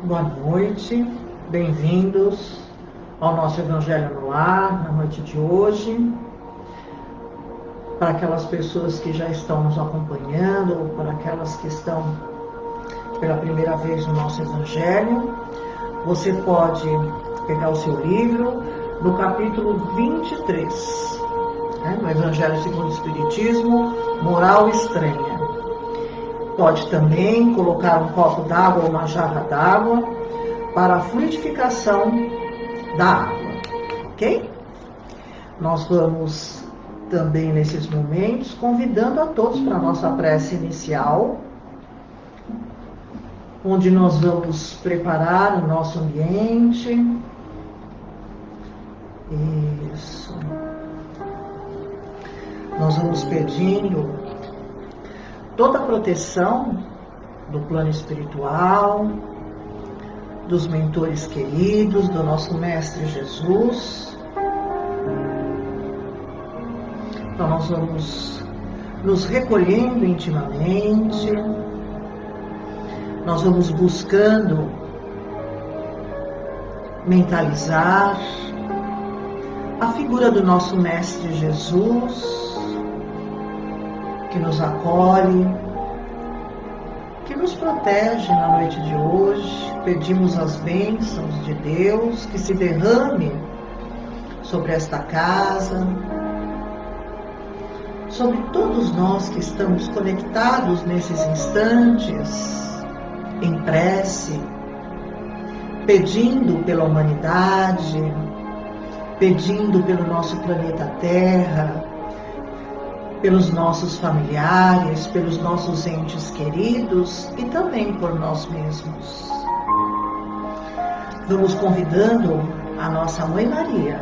Boa noite, bem-vindos ao nosso Evangelho no Lar, na noite de hoje. Para aquelas pessoas que já estão nos acompanhando, ou para aquelas que estão pela primeira vez no nosso Evangelho, você pode pegar o seu livro no capítulo 23, no Evangelho segundo o Espiritismo, Moral Estranha. Pode também colocar um copo d'água ou uma jarra d'água para a fluidificação da água, ok? Nós vamos também, nesses momentos, convidando a todos para a nossa prece inicial, onde nós vamos preparar o nosso ambiente. Isso. Nós vamos pedindo toda a proteção do plano espiritual, dos mentores queridos, do nosso Mestre Jesus. Então nós vamos nos recolhendo intimamente, nós vamos buscando mentalizar a figura do nosso Mestre Jesus, que nos acolhe, que nos protege na noite de hoje. Pedimos as bênçãos de Deus que se derrame sobre esta casa, sobre todos nós que estamos conectados nesses instantes, em prece, pedindo pela humanidade, pedindo pelo nosso planeta Terra, pelos nossos familiares, pelos nossos entes queridos e também por nós mesmos. Vamos convidando a nossa Mãe Maria,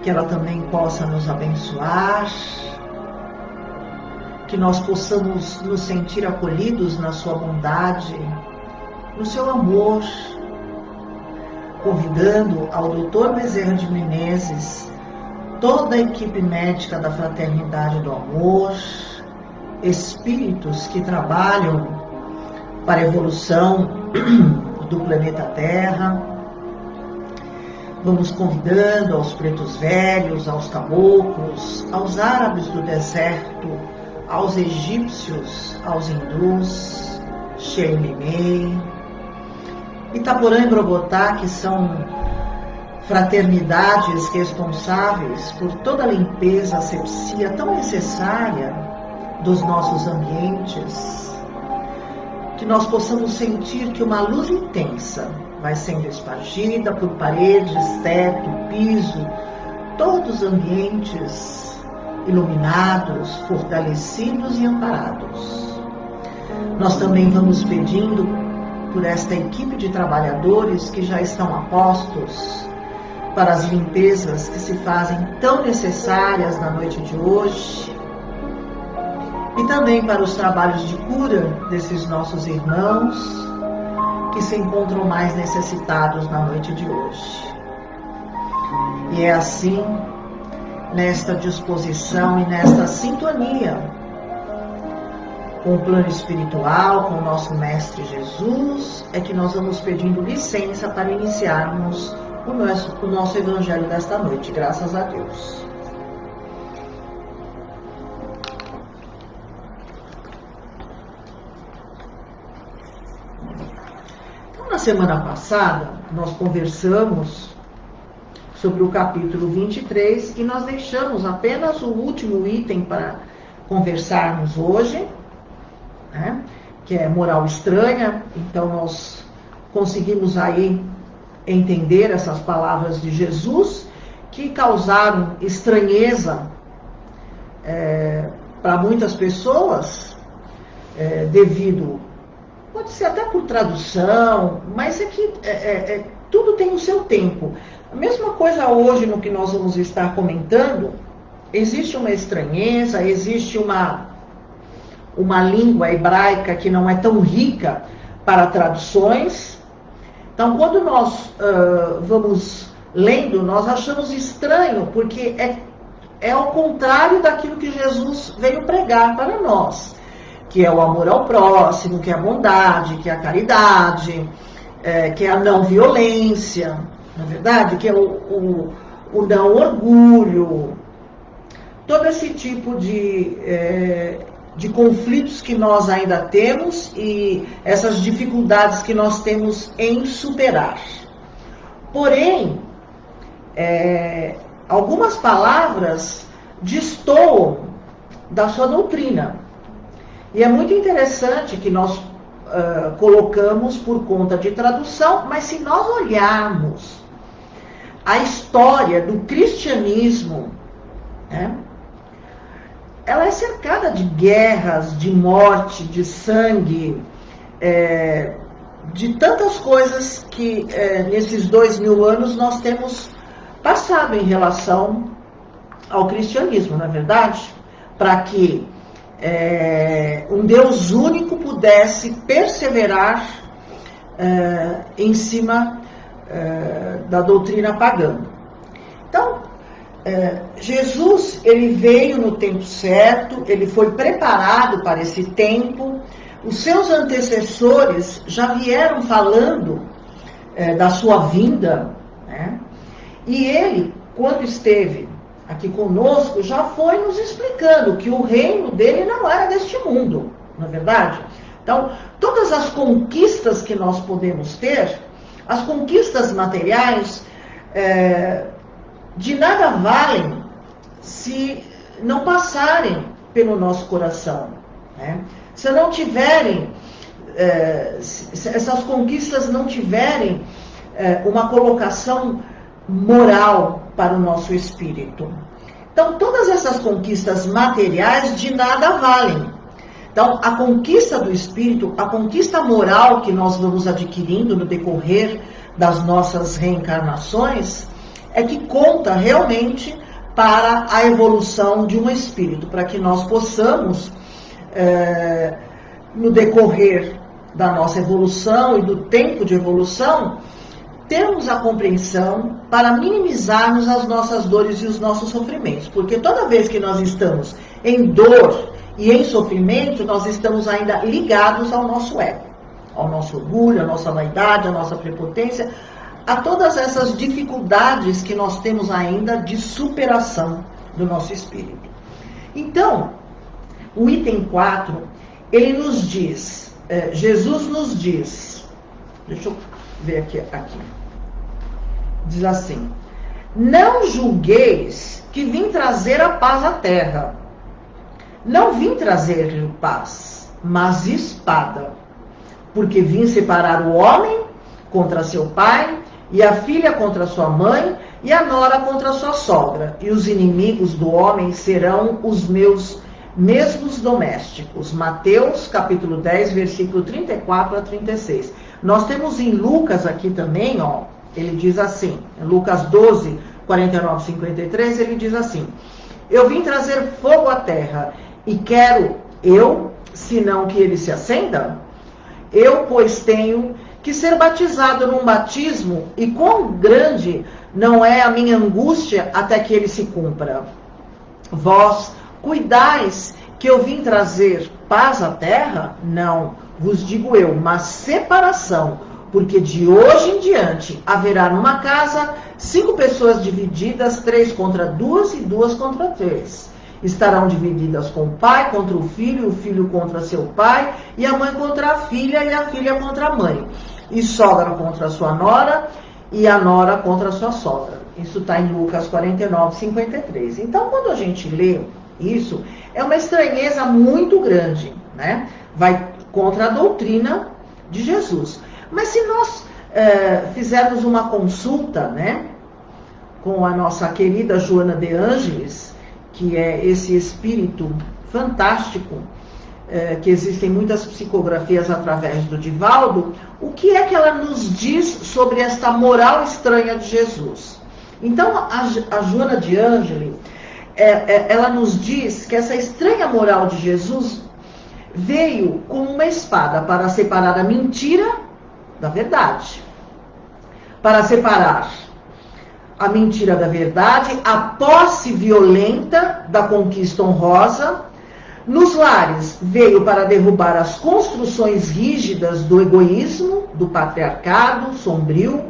que ela também possa nos abençoar, que nós possamos nos sentir acolhidos na sua bondade, no seu amor, convidando ao Dr. Bezerra de Menezes, toda a equipe médica da Fraternidade do Amor, espíritos que trabalham para a evolução do planeta Terra. Vamos convidando aos pretos velhos, aos caboclos, aos árabes do deserto, aos egípcios, aos hindus, Xerimei, Itaporã e Brogotá, que são fraternidades responsáveis por toda a limpeza, asepsia tão necessária dos nossos ambientes, que nós possamos sentir que uma luz intensa vai sendo espargida por paredes, teto, piso, todos os ambientes iluminados, fortalecidos e amparados. Nós também vamos pedindo por esta equipe de trabalhadores que já estão a postos para as limpezas que se fazem tão necessárias na noite de hoje, e também para os trabalhos de cura desses nossos irmãos que se encontram mais necessitados na noite de hoje. E é assim, nesta disposição e nesta sintonia com o plano espiritual, com o nosso Mestre Jesus, é que nós vamos pedindo licença para iniciarmos o nosso Evangelho desta noite, graças a Deus. Então, na semana passada, nós conversamos sobre o capítulo 23 e nós deixamos apenas o último item para conversarmos hoje, que é moral estranha. Então, nós conseguimos aí entender essas palavras de Jesus, que causaram estranheza para muitas pessoas, devido, pode ser até por tradução, mas é que tudo tem o seu tempo. A mesma coisa hoje no que nós vamos estar comentando, existe uma estranheza, existe uma língua hebraica que não é tão rica para traduções. Então, quando nós vamos lendo, nós achamos estranho, porque é ao contrário daquilo que Jesus veio pregar para nós, que é o amor ao próximo, que é a bondade, que é a caridade, que é a não violência, na verdade, que é o não orgulho, todo esse tipo de conflitos que nós ainda temos e essas dificuldades que nós temos em superar. Porém, algumas palavras destoam da sua doutrina. E é muito interessante que nós colocamos por conta de tradução, mas se nós olharmos a história do cristianismo, né, ela é cercada de guerras, de morte, de sangue, de tantas coisas que nesses 2000 anos nós temos passado em relação ao cristianismo, não é verdade? Para que um Deus único pudesse perseverar em cima da doutrina pagã. Então, Jesus, ele veio no tempo certo, ele foi preparado para esse tempo. Os seus antecessores já vieram falando da sua vinda, né? E ele, quando esteve aqui conosco, já foi nos explicando que o reino dele não era deste mundo, não é verdade? Então, todas as conquistas que nós podemos ter, as conquistas materiais, de nada valem se não passarem pelo nosso coração, né? Se não tiverem, se essas conquistas não tiverem uma colocação moral para o nosso espírito. Então, todas essas conquistas materiais de nada valem. Então, a conquista do espírito, a conquista moral que nós vamos adquirindo no decorrer das nossas reencarnações, é que conta realmente para a evolução de um espírito, para que nós possamos, no decorrer da nossa evolução e do tempo de evolução, termos a compreensão para minimizarmos as nossas dores e os nossos sofrimentos. Porque toda vez que nós estamos em dor e em sofrimento, nós estamos ainda ligados ao nosso ego, ao nosso orgulho, à nossa vaidade, à nossa prepotência, a todas essas dificuldades que nós temos ainda de superação do nosso espírito. Então, o item 4, ele nos diz, Jesus nos diz, deixa eu ver aqui. Diz assim: não julgueis que vim trazer a paz à terra. Não vim trazer paz, mas espada. Porque vim separar o homem contra seu pai, e a filha contra sua mãe, e a nora contra sua sogra. E os inimigos do homem serão os meus mesmos domésticos. Mateus, capítulo 10, versículo 34 a 36. Nós temos em Lucas aqui também, ele diz assim, Lucas 12, 49, 53, ele diz assim: eu vim trazer fogo à terra, e quero eu, senão que ele se acenda? Eu, pois, tenho que ser batizado num batismo, e quão grande não é a minha angústia até que ele se cumpra. Vós cuidais que eu vim trazer paz à terra? Não, vos digo eu, mas separação. Porque de hoje em diante haverá numa casa 5 pessoas divididas, 3 contra 2 e 2 contra 3. Estarão divididas com o pai contra o filho contra seu pai, e a mãe contra a filha, e a filha contra a mãe. E sogra contra a sua nora, e a nora contra a sua sogra. Isso está em Lucas 49, 53. Então, quando a gente lê isso, é uma estranheza muito grande, né? Vai contra a doutrina de Jesus. Mas se nós fizermos uma consulta, né, com a nossa querida Joana de Ângeles, que é esse espírito fantástico, que existem muitas psicografias através do Divaldo, o que é que ela nos diz sobre esta moral estranha de Jesus? Então, a Joana de Ângeles, ela nos diz que essa estranha moral de Jesus veio como uma espada para separar a mentira da verdade, para separar a mentira da verdade, a posse violenta da conquista honrosa, Nos lares, veio para derrubar as construções rígidas do egoísmo, do patriarcado sombrio,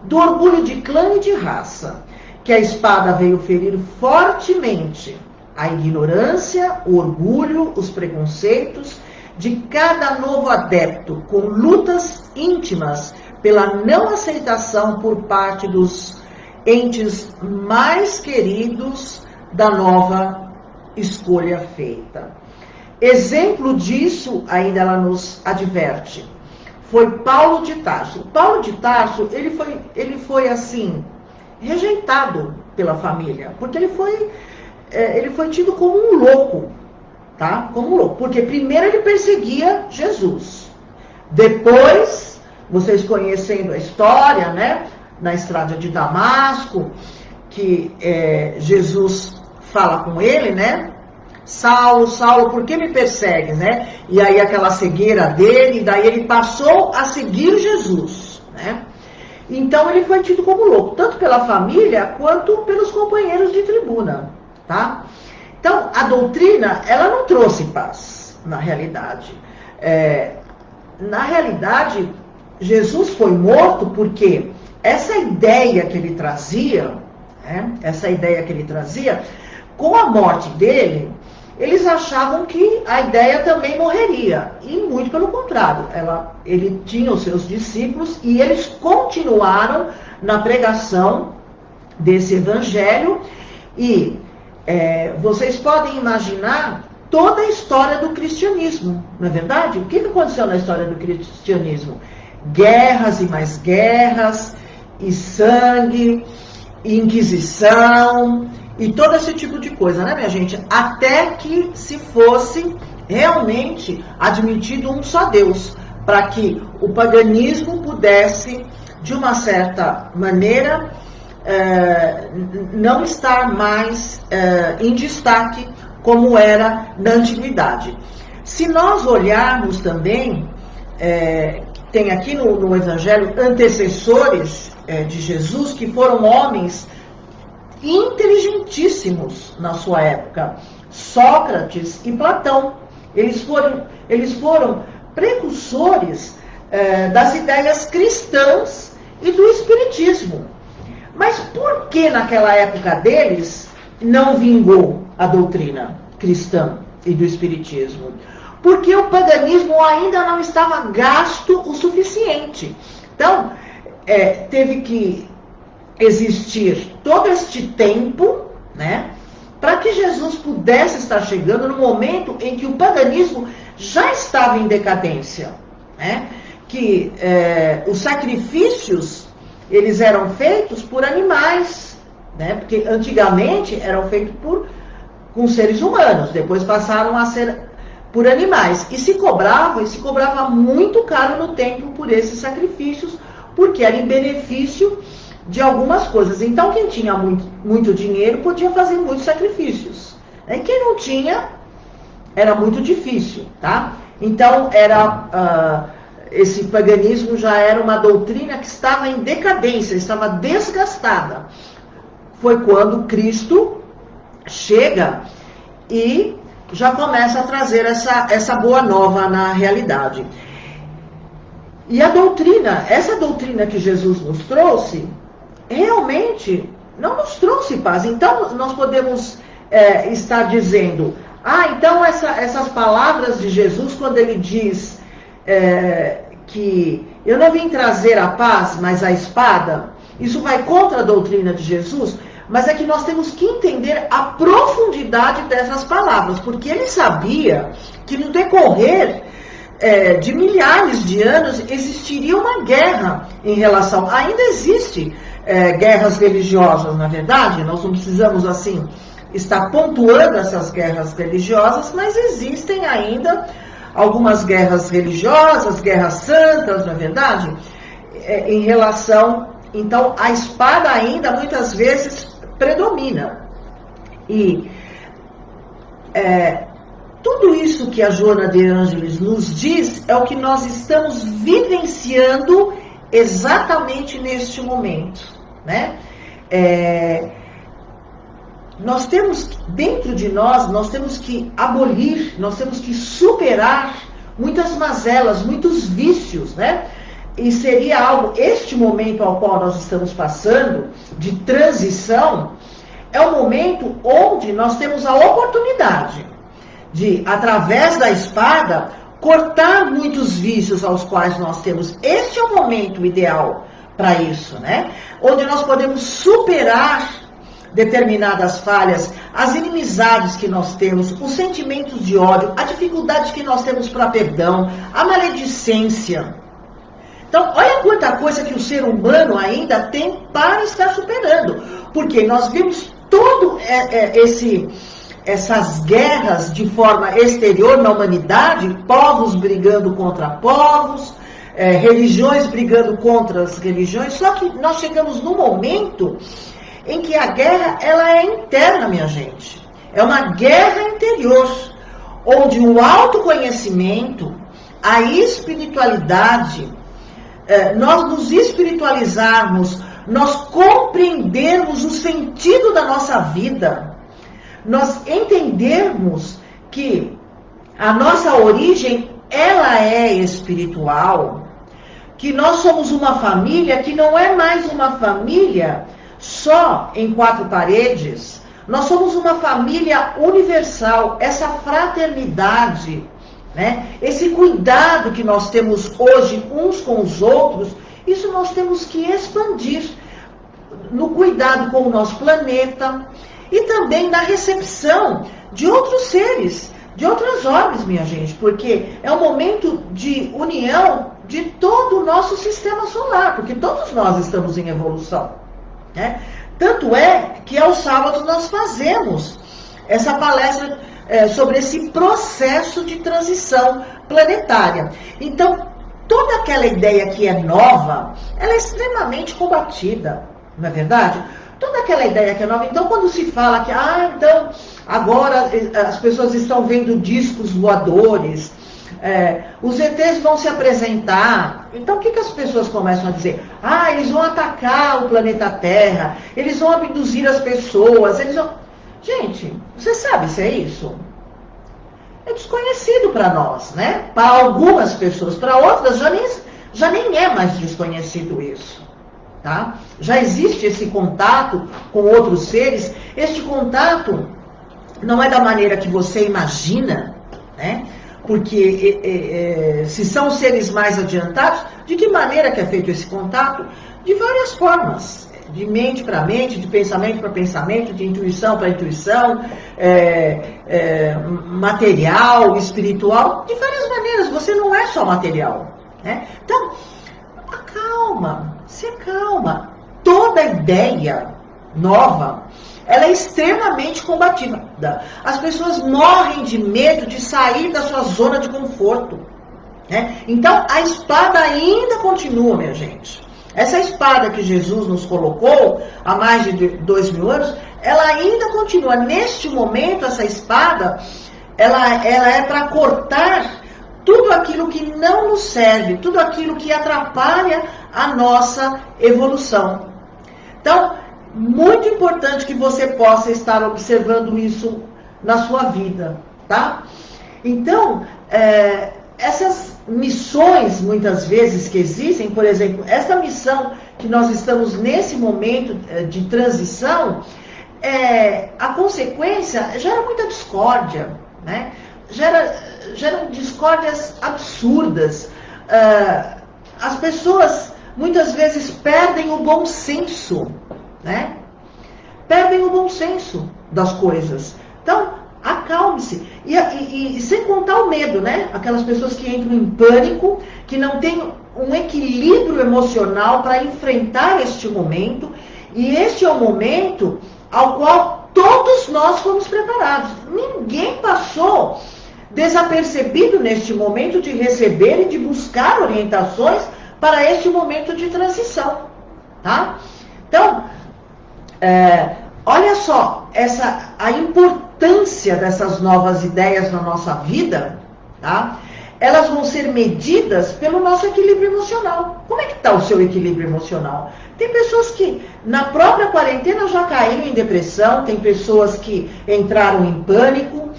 do orgulho de clã e de raça, que a espada veio ferir fortemente a ignorância, o orgulho, os preconceitos de cada novo adepto, com lutas íntimas pela não aceitação por parte dos entes mais queridos da nova escolha feita. Exemplo disso, ainda ela nos adverte, foi Paulo de Tarso. Paulo de Tarso, ele foi assim, rejeitado pela família, porque ele foi tido como um louco, tá? Como um louco, porque primeiro ele perseguia Jesus, depois, vocês conhecendo a história, né, na estrada de Damasco, que Jesus fala com ele, né, Saulo, Saulo, por que me persegue, né? E aí aquela cegueira dele, daí ele passou a seguir Jesus, né? Então ele foi tido como louco, tanto pela família quanto pelos companheiros de tribuna, tá? Então a doutrina, ela não trouxe paz, na realidade. Na realidade, Jesus foi morto porque essa ideia que ele trazia, né? Com a morte dele, eles achavam que a ideia também morreria. E muito pelo contrário. Ele tinha os seus discípulos e eles continuaram na pregação desse evangelho. E vocês podem imaginar toda a história do cristianismo, não é verdade? O que aconteceu na história do cristianismo? Guerras e mais guerras, e sangue, e inquisição, e todo esse tipo de coisa, né, minha gente? Até que se fosse realmente admitido um só Deus, para que o paganismo pudesse, de uma certa maneira, não estar mais em destaque como era na antiguidade. Se nós olharmos também, tem aqui no Evangelho antecessores de Jesus, que foram homens inteligentíssimos na sua época, Sócrates e Platão. Eles foram precursores das ideias cristãs e do espiritismo. Mas por que naquela época deles não vingou a doutrina cristã e do espiritismo? Porque o paganismo ainda não estava gasto o suficiente. Então, teve que existir todo este tempo, né, para que Jesus pudesse estar chegando no momento em que o paganismo já estava em decadência, né, que os sacrifícios, eles eram feitos por animais, né, porque antigamente eram feitos com seres humanos, depois passaram a ser por animais, e se cobrava muito caro no templo por esses sacrifícios, porque era em benefício de algumas coisas. Então, quem tinha muito dinheiro podia fazer muitos sacrifícios. E quem não tinha, era muito difícil, tá? Então, esse paganismo já era uma doutrina que estava em decadência, estava desgastada. Foi quando Cristo chega e já começa a trazer essa boa nova na realidade. E essa doutrina que Jesus nos trouxe, realmente não nos trouxe paz. Então, nós podemos estar dizendo, então essas palavras de Jesus, quando ele diz que eu não vim trazer a paz, mas a espada, isso vai contra a doutrina de Jesus, mas é que nós temos que entender a profundidade dessas palavras, porque ele sabia que no decorrer de milhares de anos existiria uma guerra em relação, ainda existe guerras religiosas, na verdade, nós não precisamos assim estar pontuando essas guerras religiosas, mas existem ainda algumas guerras religiosas, guerras santas, na verdade, em relação, então a espada ainda muitas vezes predomina. E tudo isso que a Joana de Ângeles nos diz é o que nós estamos vivenciando exatamente neste momento, né? nós temos, dentro de nós temos que abolir, nós temos que superar muitas mazelas, muitos vícios, né? E seria algo, este momento ao qual nós estamos passando, de transição, é o momento onde nós temos a oportunidade de, através da espada, cortar muitos vícios aos quais nós temos. Este é o momento ideal para isso, né? Onde nós podemos superar determinadas falhas, as inimizades que nós temos, os sentimentos de ódio, a dificuldade que nós temos para perdão, a maledicência. Então, olha quanta coisa que o ser humano ainda tem para estar superando. Porque nós vimos todo essas guerras de forma exterior na humanidade, povos brigando contra povos, religiões brigando contra as religiões, só que nós chegamos num momento em que a guerra ela é interna, minha gente. É uma guerra interior, onde o autoconhecimento, a espiritualidade, nós nos espiritualizarmos, nós compreendermos o sentido da nossa vida, nós entendermos que a nossa origem, ela é espiritual, que nós somos uma família que não é mais uma família só em quatro paredes, nós somos uma família universal, essa fraternidade, né? Esse cuidado que nós temos hoje uns com os outros, isso nós temos que expandir no cuidado com o nosso planeta e também na recepção de outros seres, de outras orbes, minha gente, porque é um momento de união de todo o nosso sistema solar, porque todos nós estamos em evolução, né? Tanto é que aos sábados nós fazemos essa palestra sobre esse processo de transição planetária. Então, toda aquela ideia que é nova, ela é extremamente combatida, não é verdade? Toda aquela ideia que é nova. Então, quando se fala que, então, agora as pessoas estão vendo discos voadores, os ETs vão se apresentar. Então, o que as pessoas começam a dizer? Eles vão atacar o planeta Terra, eles vão abduzir as pessoas, eles vão... Gente, você sabe se é isso? É desconhecido para nós, né? Para algumas pessoas, para outras já nem é mais desconhecido isso, tá? Já existe esse contato com outros seres. Este contato não é da maneira que você imagina, né? Porque se são seres mais adiantados, de que maneira que é feito esse contato? De várias formas. De mente para mente, de pensamento para pensamento, de intuição para intuição, material, espiritual, de várias maneiras. Você não é só material, né? Então, acalma, se acalma. Toda ideia nova, ela é extremamente combativa. As pessoas morrem de medo de sair da sua zona de conforto, né? Então, a espada ainda continua, minha gente. Essa espada que Jesus nos colocou há mais de 2000 anos, ela ainda continua. Neste momento, essa espada, ela é para cortar tudo aquilo que não nos serve, tudo aquilo que atrapalha a nossa evolução. Então, muito importante que você possa estar observando isso na sua vida, tá? Então, essas missões, muitas vezes, que existem, por exemplo, essa missão que nós estamos nesse momento de transição, a consequência gera muita discórdia, né? Geram discórdias absurdas. As pessoas, muitas vezes, perdem o bom senso, né? Perdem o bom senso das coisas. Então, acalme-se. E sem contar o medo, né? Aquelas pessoas que entram em pânico, que não têm um equilíbrio emocional para enfrentar este momento. E este é o momento ao qual todos nós fomos preparados. Ninguém passou desapercebido neste momento de receber e de buscar orientações para este momento de transição, tá? Então, olha só, a importância dessas novas ideias na nossa vida, tá? elas vão ser medidas pelo nosso equilíbrio emocional. Como é que está o seu equilíbrio emocional? Tem pessoas que na própria quarentena já caíram em depressão, tem pessoas que entraram em pânico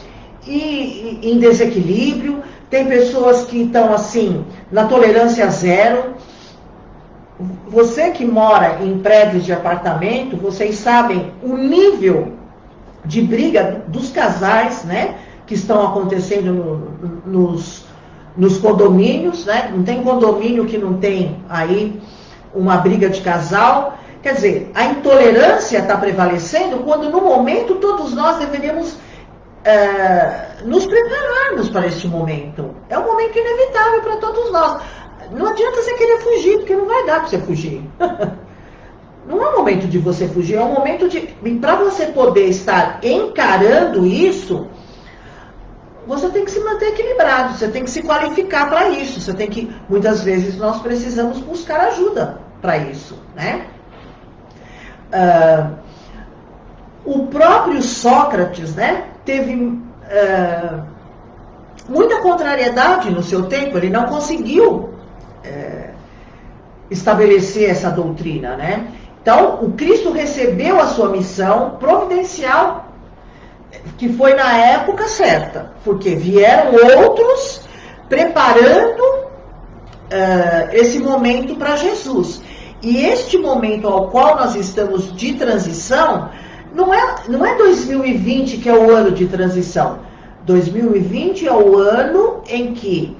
e em desequilíbrio, tem pessoas que estão assim, na tolerância zero. Você que mora em prédios de apartamento, vocês sabem o nível de briga dos casais, né, que estão acontecendo nos condomínios, né? Não tem condomínio que não tem aí uma briga de casal. Quer dizer, a intolerância está prevalecendo quando no momento todos nós deveríamos nos prepararmos para este momento. É um momento inevitável para todos nós. Não adianta você querer fugir, porque não vai dar para você fugir. Não é um momento de você fugir, é um momento para você poder estar encarando isso, você tem que se manter equilibrado, você tem que se qualificar para isso, você tem que, muitas vezes nós precisamos buscar ajuda para isso, né? O próprio Sócrates, né, teve muita contrariedade no seu tempo, ele não conseguiu estabelecer essa doutrina, né? Então, o Cristo recebeu a sua missão providencial, que foi na época certa, porque vieram outros preparando esse momento para Jesus. E este momento ao qual nós estamos de transição, não é 2020 que é o ano de transição. 2020 é o ano em que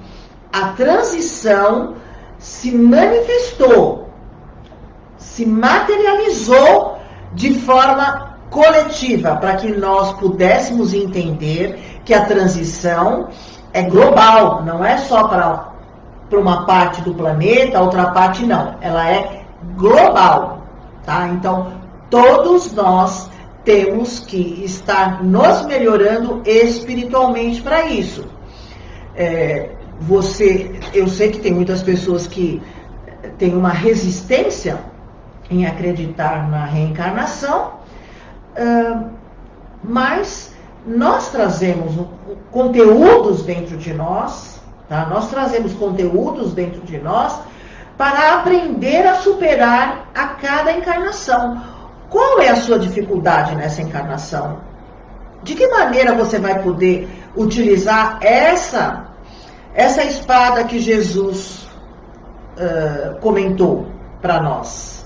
a transição se manifestou, se materializou de forma coletiva, para que nós pudéssemos entender que a transição é global, não é só para uma parte do planeta, outra parte não, ela é global, tá? Então, todos nós temos que estar nos melhorando espiritualmente para isso. Eu sei que tem muitas pessoas que têm uma resistência em acreditar na reencarnação, mas nós trazemos conteúdos dentro de nós, tá? Nós trazemos conteúdos dentro de nós para aprender a superar a cada encarnação. Qual é a sua dificuldade nessa encarnação? De que maneira você vai poder utilizar essa espada que Jesus comentou para nós?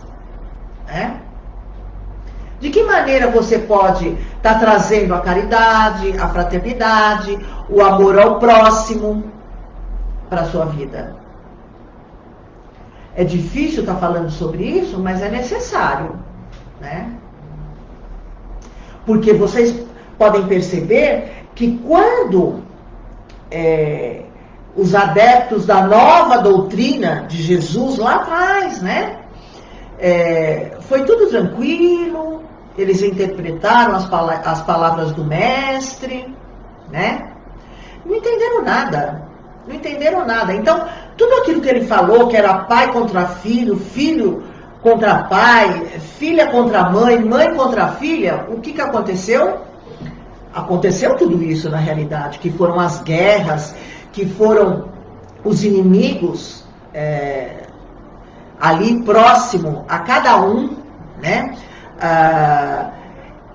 De que maneira você pode estar trazendo a caridade, a fraternidade, o amor ao próximo para a sua vida? É difícil estar falando sobre isso, mas é necessário, né? Porque vocês podem perceber que quando os adeptos da nova doutrina de Jesus lá atrás, né? Foi tudo tranquilo, eles interpretaram as palavras do mestre, né? Não entenderam nada. Então, tudo aquilo que ele falou, que era pai contra filho, filho contra pai, filha contra mãe, mãe contra filha, o que aconteceu? Aconteceu tudo isso na realidade, que foram as guerras, que foram os inimigos ali próximo a cada um, né?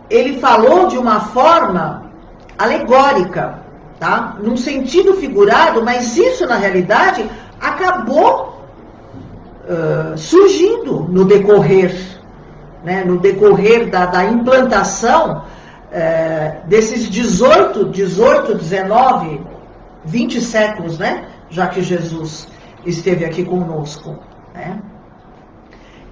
Ele falou de uma forma alegórica, tá? Num sentido figurado, mas isso na realidade acabou surgindo no decorrer, né? No decorrer da implantação desses 18, 19, 20 séculos, né? Já que Jesus esteve aqui conosco, né?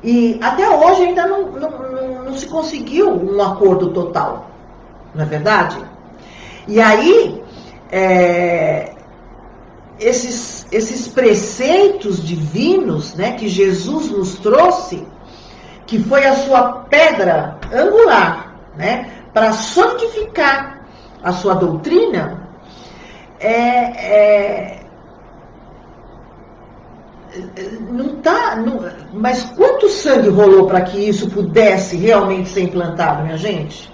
E até hoje ainda não se conseguiu um acordo total, não é verdade? E aí, esses preceitos divinos, né, que Jesus nos trouxe, que foi a sua pedra angular, né, para solidificar a sua doutrina, mas quanto sangue rolou para que isso pudesse realmente ser implantado, minha gente?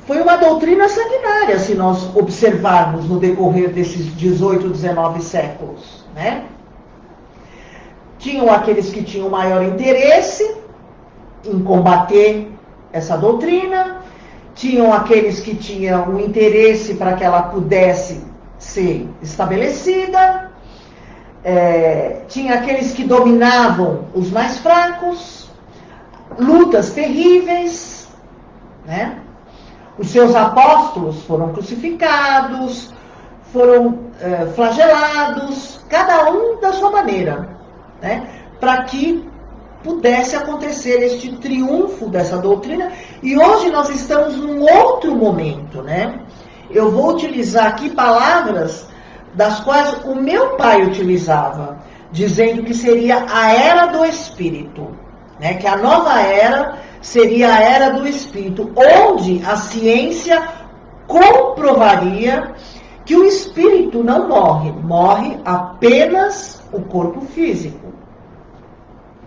foi uma doutrina sanguinária, se nós observarmos no decorrer desses 18, 19 séculos, né? Tinham aqueles que tinham maior interesse em combater essa doutrina, tinham aqueles que tinham um interesse para que ela pudesse ser estabelecida, tinha aqueles que dominavam os mais fracos, lutas terríveis, né? Os seus apóstolos foram crucificados, foram flagelados, cada um da sua maneira, né? Para que pudesse acontecer este triunfo dessa doutrina. E hoje nós estamos num outro momento, né? Eu vou utilizar aqui palavras das quais o meu pai utilizava, dizendo que seria a era do Espírito, né? Que a nova era seria a era do Espírito, onde a ciência comprovaria que o Espírito não morre, morre apenas o corpo físico.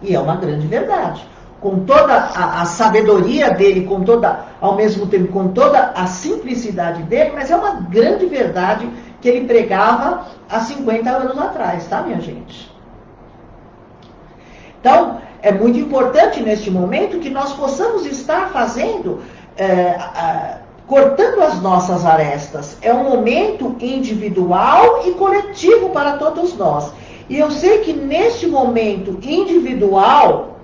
E é uma grande verdade. Com toda a sabedoria dele, com toda, ao mesmo tempo, com toda a simplicidade dele, mas é uma grande verdade que ele pregava há 50 anos atrás, tá, minha gente? Então, é muito importante neste momento que nós possamos estar fazendo, cortando as nossas arestas. É um momento individual e coletivo para todos nós. E eu sei que neste momento individual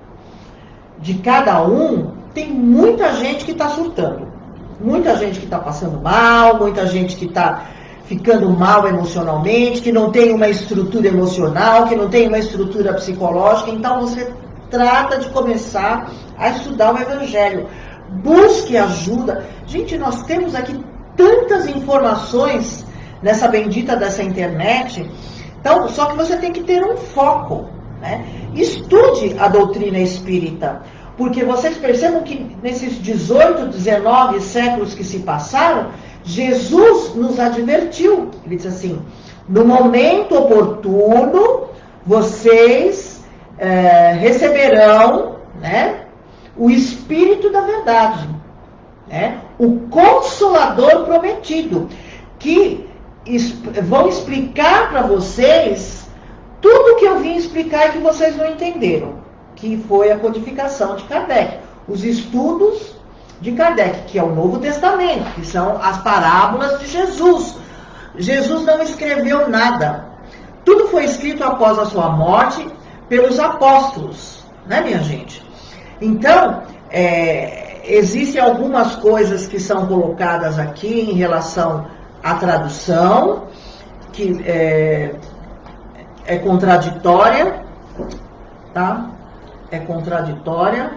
de cada um, tem muita gente que está surtando. Muita gente que está passando mal, muita gente que está ficando mal emocionalmente, que não tem uma estrutura emocional, que não tem uma estrutura psicológica. Então você trata de começar a estudar o Evangelho. Busque ajuda. Gente, nós temos aqui tantas informações nessa bendita dessa internet. Então, só que você tem que ter um foco, né? Estude a doutrina espírita, porque vocês percebam que nesses 18, 19 séculos que se passaram, Jesus nos advertiu. Ele disse assim: no momento oportuno, vocês receberão, né, o Espírito da verdade, né, o Consolador prometido, que vão explicar para vocês tudo que eu vim explicar e que vocês não entenderam, que foi a codificação de Kardec, os estudos de Kardec, que é o Novo Testamento, que são as parábolas de Jesus. Jesus não escreveu nada. Tudo foi escrito após a sua morte pelos apóstolos, né, minha gente? Então, existem algumas coisas que são colocadas aqui em relação à tradução, que é contraditória, tá? É contraditória.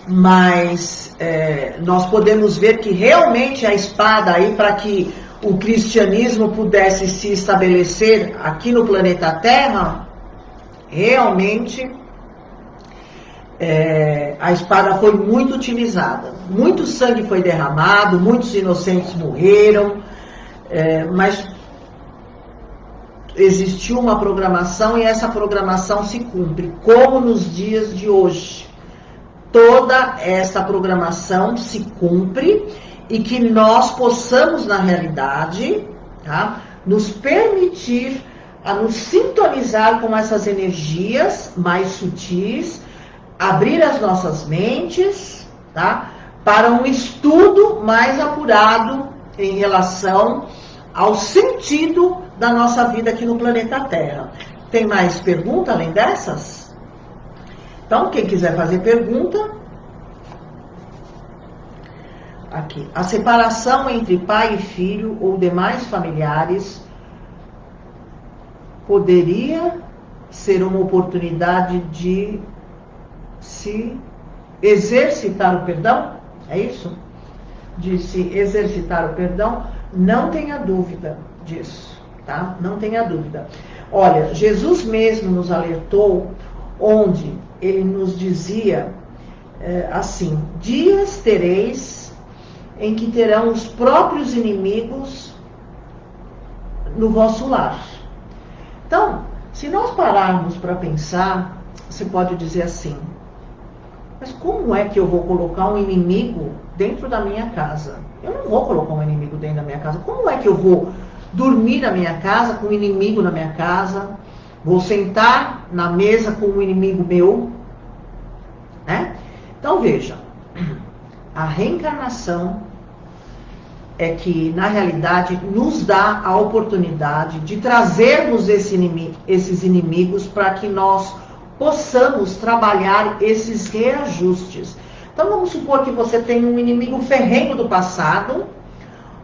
Mas nós podemos ver que realmente a espada aí, para que o cristianismo pudesse se estabelecer aqui no planeta Terra, realmente a espada foi muito utilizada. Muito sangue foi derramado, muitos inocentes morreram, mas existiu uma programação e essa programação se cumpre, como nos dias de hoje. Toda essa programação se cumpre e que nós possamos, na realidade, tá, nos permitir a nos sintonizar com essas energias mais sutis, abrir as nossas mentes, tá, para um estudo mais apurado em relação ao sentido da nossa vida aqui no planeta Terra. Tem mais pergunta além dessas? Então, quem quiser fazer pergunta, aqui. A separação entre pai e filho ou demais familiares poderia ser uma oportunidade de se exercitar o perdão? É isso? De se exercitar o perdão? Não tenha dúvida disso, tá? Não tenha dúvida. Olha, Jesus mesmo nos alertou, onde ele nos dizia assim: dias tereis em que terão os próprios inimigos no vosso lar. Então, se nós pararmos para pensar, você pode dizer assim: Mas como é que eu vou colocar um inimigo dentro da minha casa? Eu não vou colocar um inimigo dentro da minha casa. Como é que eu vou dormir na minha casa com um inimigo na minha casa? Vou sentar na mesa com um inimigo meu? Né? Então veja, a reencarnação é que, na realidade, nos dá a oportunidade de trazermos esses inimigos para que nós possamos trabalhar esses reajustes. Então, vamos supor que você tem um inimigo ferrenho do passado,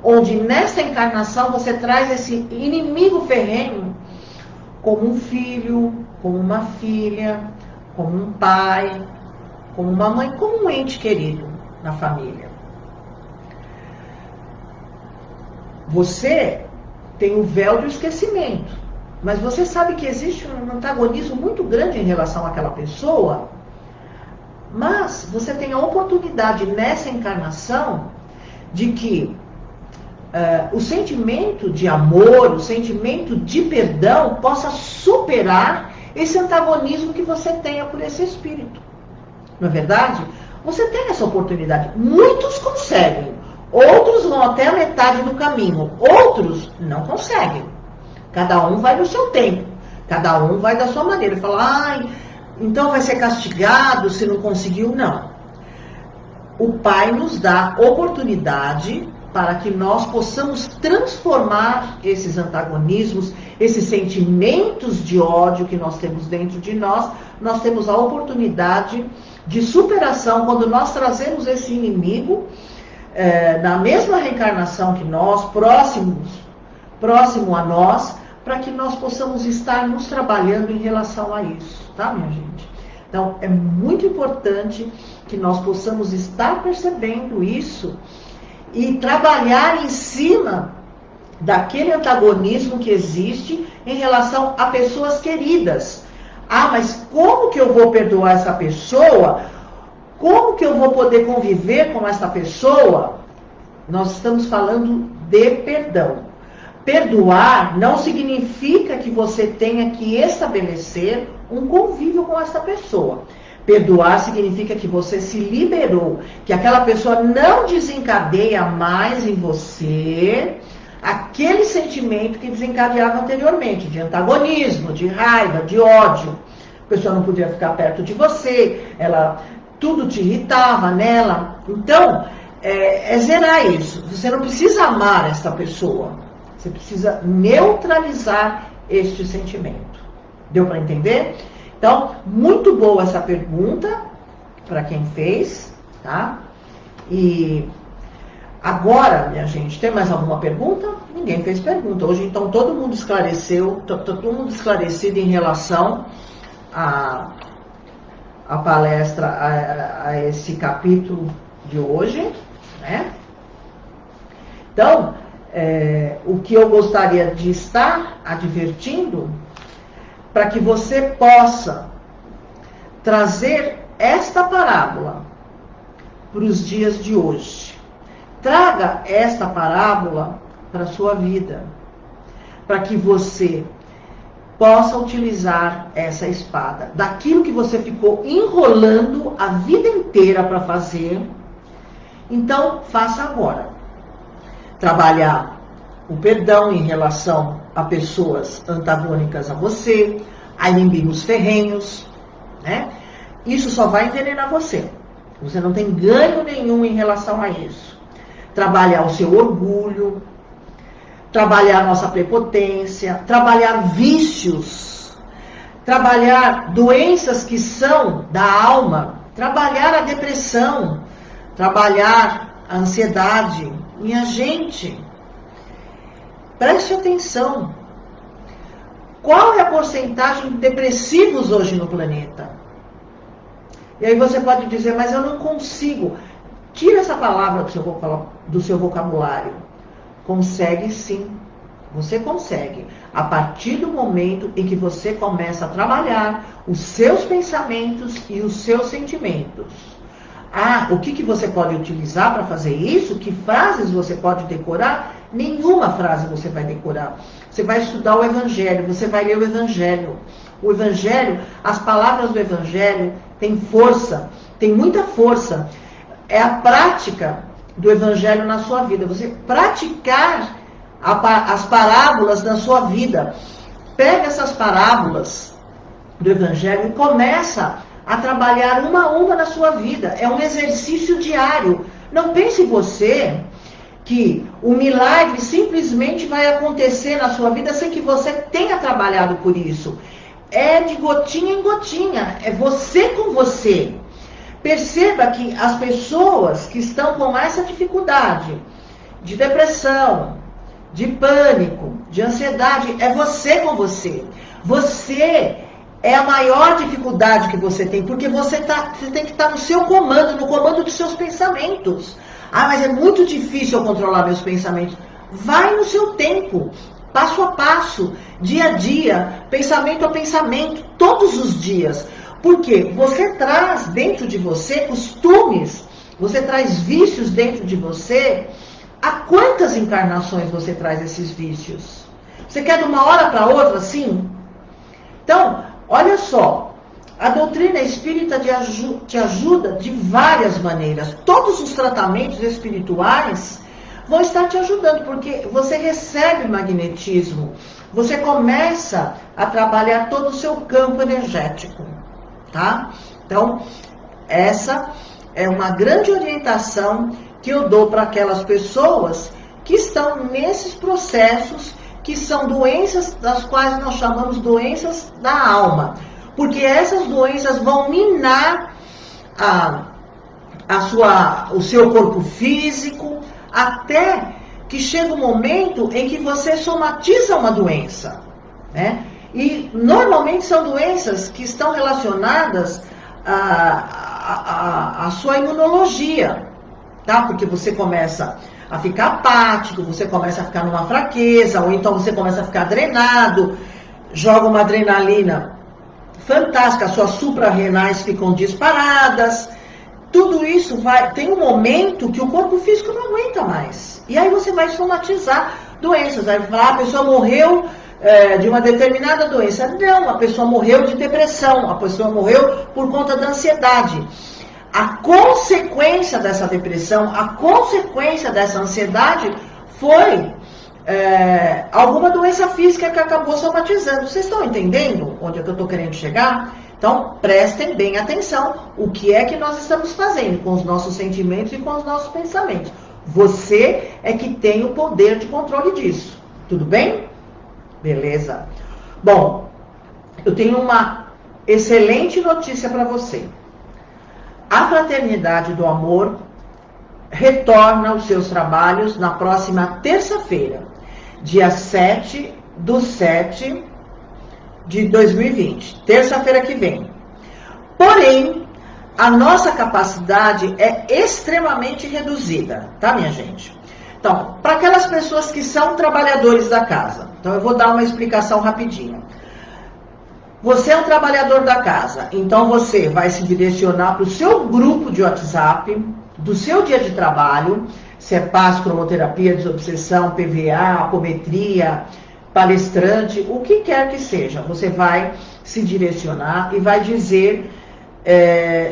onde nessa encarnação você traz esse inimigo ferrenho como um filho, como uma filha, como um pai, como uma mãe, como um ente querido na família. Você tem o véu do esquecimento, mas você sabe que existe um antagonismo muito grande em relação àquela pessoa, mas você tem a oportunidade nessa encarnação de que o sentimento de amor, o sentimento de perdão possa superar esse antagonismo que você tenha por esse espírito. Não é verdade? Você tem essa oportunidade. Muitos conseguem. Outros vão até a metade do caminho. Outros não conseguem. Cada um vai no seu tempo. Cada um vai da sua maneira. Fala, ai, então vai ser castigado se não conseguiu. Não. O Pai nos dá oportunidade para que nós possamos transformar esses antagonismos, esses sentimentos de ódio que nós temos dentro de nós. Nós temos a oportunidade de superação quando nós trazemos esse inimigo na mesma reencarnação que nós, próximo a nós, para que nós possamos estar nos trabalhando em relação a isso, tá, minha gente? Então, é muito importante que nós possamos estar percebendo isso e trabalhar em cima daquele antagonismo que existe em relação a pessoas queridas. Ah, mas como que eu vou perdoar essa pessoa? Como que eu vou poder conviver com essa pessoa? Nós estamos falando de perdão. Perdoar não significa que você tenha que estabelecer um convívio com essa pessoa. Perdoar significa que você se liberou, que aquela pessoa não desencadeia mais em você aquele sentimento que desencadeava anteriormente, de antagonismo, de raiva, de ódio. A pessoa não podia ficar perto de você, tudo te irritava nela. Então, é zerar isso. Você não precisa amar essa pessoa. Você precisa neutralizar este sentimento. Deu para entender? Então, muito boa essa pergunta para quem fez, tá? E agora, minha gente, tem mais alguma pergunta? Ninguém fez pergunta. Hoje, então, todo mundo esclareceu, todo mundo esclarecido em relação a palestra, a esse capítulo de hoje, né? Então, o que eu gostaria de estar advertindo, para que você possa trazer esta parábola para os dias de hoje. Traga esta parábola para a sua vida, para que você possa utilizar essa espada. Daquilo que você ficou enrolando a vida inteira para fazer, então faça agora. Trabalhar o perdão em relação a pessoas antagônicas a você, a inimigos ferrenhos, né? Isso só vai envenenar você. Você não tem ganho nenhum em relação a isso. Trabalhar o seu orgulho, trabalhar a nossa prepotência, trabalhar vícios, trabalhar doenças que são da alma, trabalhar a depressão, trabalhar a ansiedade. Minha gente, preste atenção. Qual é a porcentagem de depressivos hoje no planeta? E aí você pode dizer, mas eu não consigo. Tira essa palavra do seu vocabulário. Consegue sim. Você consegue. A partir do momento em que você começa a trabalhar os seus pensamentos e os seus sentimentos. Ah, o que você pode utilizar para fazer isso? Que frases você pode decorar? Nenhuma frase você vai decorar. Você vai estudar o Evangelho, você vai ler o Evangelho. O Evangelho, as palavras do Evangelho tem força, tem muita força. É a prática do Evangelho na sua vida. Você praticar as parábolas na sua vida. Pega essas parábolas do Evangelho e começa a trabalhar uma a uma na sua vida. É um exercício diário. Não pense você que o milagre simplesmente vai acontecer na sua vida sem que você tenha trabalhado por isso. É de gotinha em gotinha. É você com você. Perceba que as pessoas que estão com essa dificuldade de depressão, de pânico, de ansiedade, é você com você. Você é a maior dificuldade que você tem, porque você tem que estar no seu comando, no comando dos seus pensamentos. Ah, mas é muito difícil eu controlar meus pensamentos. Vai no seu tempo, passo a passo, dia a dia, pensamento a pensamento, todos os dias. Porque você traz dentro de você costumes, você traz vícios dentro de você. Há quantas encarnações você traz esses vícios? Você quer de uma hora para outra, assim? Então, olha só, a doutrina espírita te ajuda de várias maneiras. Todos os tratamentos espirituais vão estar te ajudando, porque você recebe magnetismo, você começa a trabalhar todo o seu campo energético, tá? Então, essa é uma grande orientação que eu dou para aquelas pessoas que estão nesses processos, que são doenças das quais nós chamamos doenças da alma. Porque essas doenças vão minar o seu corpo físico, até que chega um momento em que você somatiza uma doença, né? E normalmente são doenças que estão relacionadas à sua imunologia, tá? Porque você começa a ficar apático, você começa a ficar numa fraqueza, ou então você começa a ficar drenado, joga uma adrenalina fantástica, as suas suprarrenais ficam disparadas. Tudo isso tem um momento que o corpo físico não aguenta mais. E aí você vai somatizar doenças. Aí vai falar, a pessoa morreu de uma determinada doença. Não, a pessoa morreu de depressão, a pessoa morreu por conta da ansiedade. A consequência dessa depressão, a consequência dessa ansiedade foi alguma doença física que acabou somatizando. Vocês estão entendendo onde é que eu estou querendo chegar? Então, prestem bem atenção o que é que nós estamos fazendo com os nossos sentimentos e com os nossos pensamentos. Você é que tem o poder de controle disso. Tudo bem? Beleza. Bom, eu tenho uma excelente notícia para você. A Fraternidade do Amor retorna os seus trabalhos na próxima terça-feira, dia 7/7 de 2020, terça-feira que vem. Porém, a nossa capacidade é extremamente reduzida, tá, minha gente? Então, para aquelas pessoas que são trabalhadores da casa, então eu vou dar uma explicação rapidinho. Você é um trabalhador da casa, então você vai se direcionar para o seu grupo de WhatsApp, do seu dia de trabalho, se é paz, cromoterapia, desobsessão, PVA, apometria, palestrante, o que quer que seja. Você vai se direcionar e vai dizer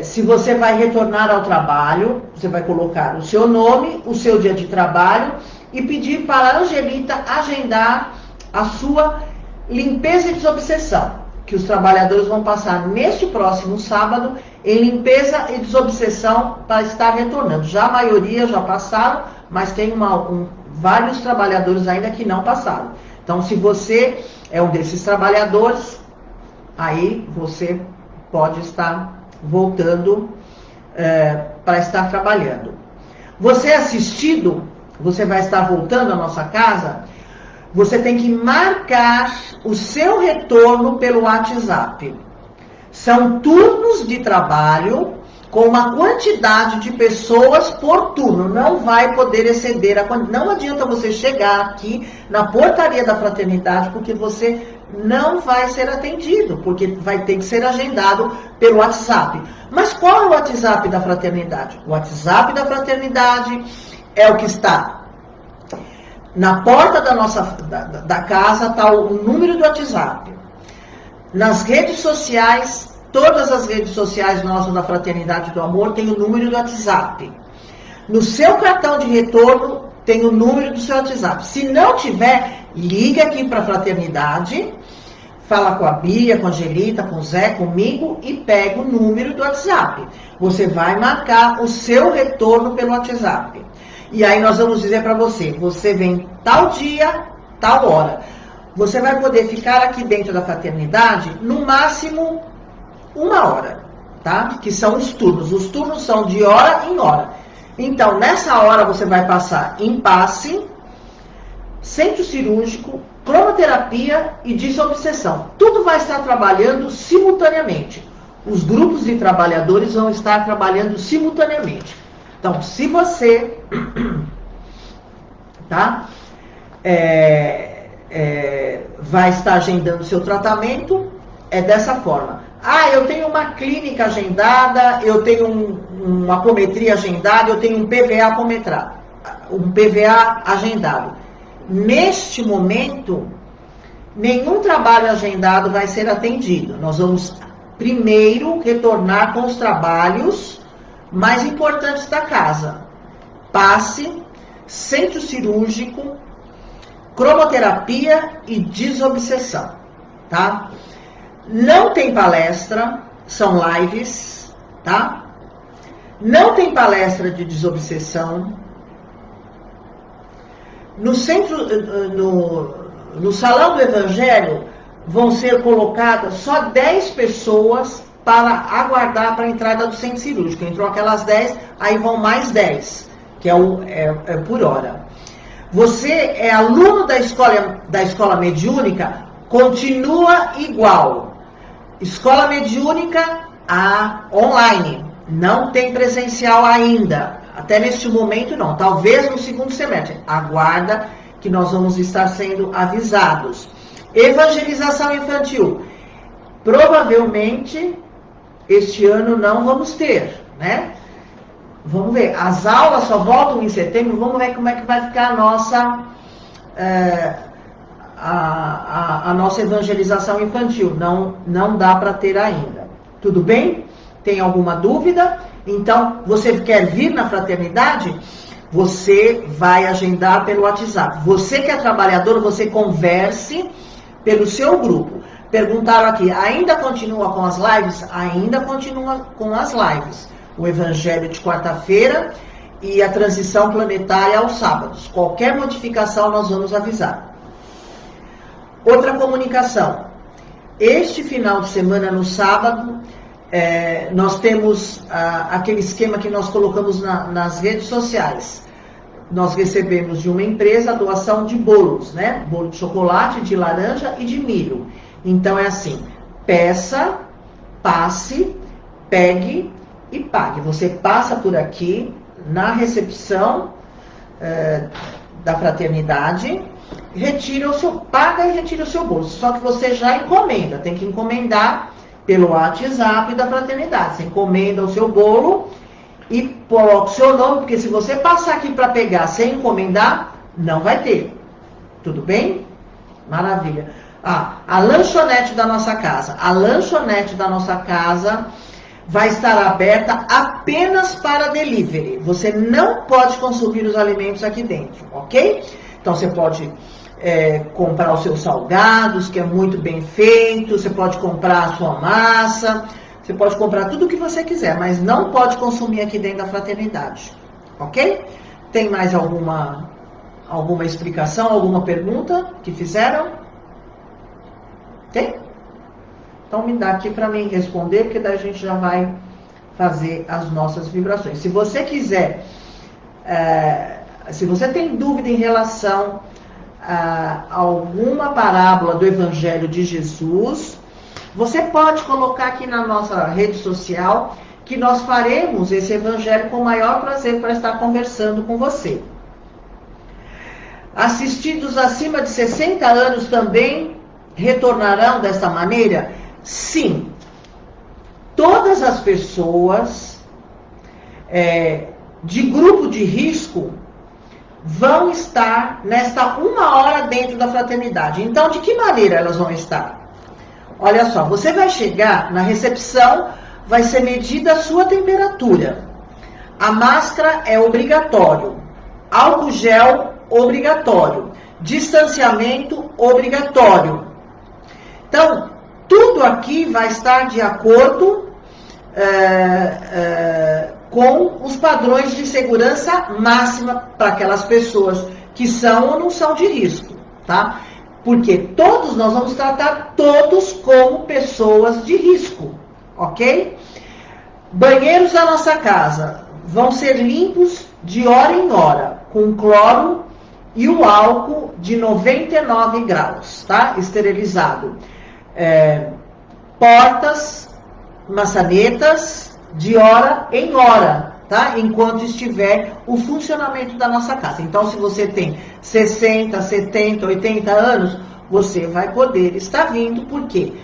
se você vai retornar ao trabalho, você vai colocar o seu nome, o seu dia de trabalho e pedir para a Angelita agendar a sua limpeza e desobsessão, que os trabalhadores vão passar neste próximo sábado em limpeza e desobsessão para estar retornando. Já a maioria já passaram, mas tem vários trabalhadores ainda que não passaram. Então, se você é um desses trabalhadores, aí você pode estar voltando para estar trabalhando. Você é assistido, você vai estar voltando à nossa casa, você tem que marcar o seu retorno pelo WhatsApp. São turnos de trabalho com uma quantidade de pessoas por turno. Não vai poder exceder a quantidade. Não adianta você chegar aqui na portaria da fraternidade, porque você não vai ser atendido, porque vai ter que ser agendado pelo WhatsApp. Mas qual é o WhatsApp da fraternidade? O WhatsApp da fraternidade é o que está na porta da casa, está o número do WhatsApp. Nas redes sociais todas as redes sociais nossas da Fraternidade do Amor tem o número do WhatsApp. No seu cartão de retorno tem o número do seu WhatsApp. Se não tiver, liga aqui para a Fraternidade, fala com a Bia, com a Angelita, com o Zé, comigo e pega o número do WhatsApp. Você vai marcar o seu retorno pelo WhatsApp. E aí nós vamos dizer para você, você vem tal dia, tal hora. Você vai poder ficar aqui dentro da Fraternidade no máximo 1 hora, tá? Que são os turnos. Os turnos são de hora em hora. Então, nessa hora você vai passar em passe, centro cirúrgico, cromoterapia e desobsessão. Tudo vai estar trabalhando simultaneamente. Os grupos de trabalhadores vão estar trabalhando simultaneamente. Então, se você tá, vai estar agendando o seu tratamento, é dessa forma. Ah, eu tenho uma clínica agendada, eu tenho uma apometria agendada, eu tenho um PVA agendado. Neste momento, nenhum trabalho agendado vai ser atendido. Nós vamos primeiro retornar com os trabalhos mais importantes da casa. Passe, centro cirúrgico, cromoterapia e desobsessão, tá? Não tem palestra, são lives, tá? Não tem palestra de desobsessão. No centro, no Salão do Evangelho, vão ser colocadas só 10 pessoas para aguardar para a entrada do centro cirúrgico. Entrou aquelas 10, aí vão mais 10, que é por hora. Você é aluno da escola mediúnica, continua igual. Escola mediúnica online, não tem presencial ainda. Até neste momento não, talvez no segundo semestre. Aguarda que nós vamos estar sendo avisados. Evangelização infantil. Provavelmente, este ano não vamos ter, né? Vamos ver, as aulas só voltam em setembro, vamos ver como é que vai ficar a nossa evangelização infantil. Não dá para ter ainda. Tudo bem? Tem alguma dúvida? Então, você quer vir na Fraternidade? Você vai agendar pelo WhatsApp. Você que é trabalhador, você converse pelo seu grupo. Perguntaram aqui, ainda continua com as lives? Ainda continua com as lives. O Evangelho de quarta-feira e a transição planetária aos sábados. Qualquer modificação nós vamos avisar. Outra comunicação. Este final de semana, no sábado, nós temos aquele esquema que nós colocamos nas redes sociais. Nós recebemos de uma empresa a doação de bolos, né? Bolo de chocolate, de laranja e de milho. Então é assim, peça, passe, pegue e pague. Você passa por aqui na recepção da Fraternidade, paga e retira o seu bolo. Só que você já encomenda, tem que encomendar pelo WhatsApp da Fraternidade. Você encomenda o seu bolo e coloca o seu nome, porque se você passar aqui para pegar sem encomendar, não vai ter. Tudo bem? Maravilha. A lanchonete da nossa casa. A lanchonete da nossa casa vai estar aberta apenas para delivery. Você não pode consumir os alimentos aqui dentro, ok? Então você pode comprar os seus salgados, que é muito bem feito, você pode comprar a sua massa, você pode comprar tudo o que você quiser, mas não pode consumir aqui dentro da Fraternidade, ok? Tem mais alguma explicação, alguma pergunta que fizeram? Tem? Então me dá aqui para mim responder, porque daí a gente já vai fazer as nossas vibrações. Se você quiser, se você tem dúvida em relação a alguma parábola do Evangelho de Jesus, você pode colocar aqui na nossa rede social, que nós faremos esse Evangelho com o maior prazer para estar conversando com você. Assistidos acima de 60 anos também retornarão dessa maneira? Sim. Todas as pessoas de grupo de risco vão estar nesta 1 hora dentro da Fraternidade. Então, de que maneira elas vão estar? Olha só, você vai chegar na recepção, vai ser medida a sua temperatura. A máscara é obrigatório. Álcool gel, obrigatório. Distanciamento, obrigatório. Então, tudo aqui vai estar de acordo com os padrões de segurança máxima para aquelas pessoas que são ou não são de risco, tá? Porque todos, nós vamos tratar todos como pessoas de risco, ok? Banheiros da nossa casa vão ser limpos de hora em hora, com cloro e o álcool de 99 graus, tá? Esterilizado. Portas, maçanetas, de hora em hora, tá? Enquanto estiver o funcionamento da nossa casa. Então, se você tem 60, 70, 80 anos, você vai poder estar vindo, porque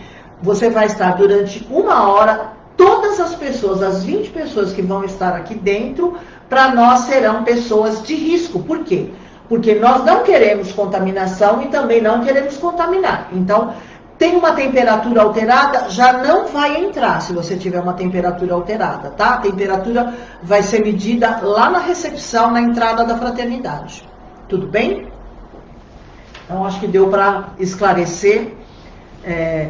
você vai estar durante 1 hora, todas as pessoas, as 20 pessoas que vão estar aqui dentro, para nós serão pessoas de risco. Por quê? Porque nós não queremos contaminação e também não queremos contaminar. Então, tem uma temperatura alterada, já não vai entrar se você tiver uma temperatura alterada, tá? A temperatura vai ser medida lá na recepção, na entrada da fraternidade. Tudo bem? Então, acho que deu para esclarecer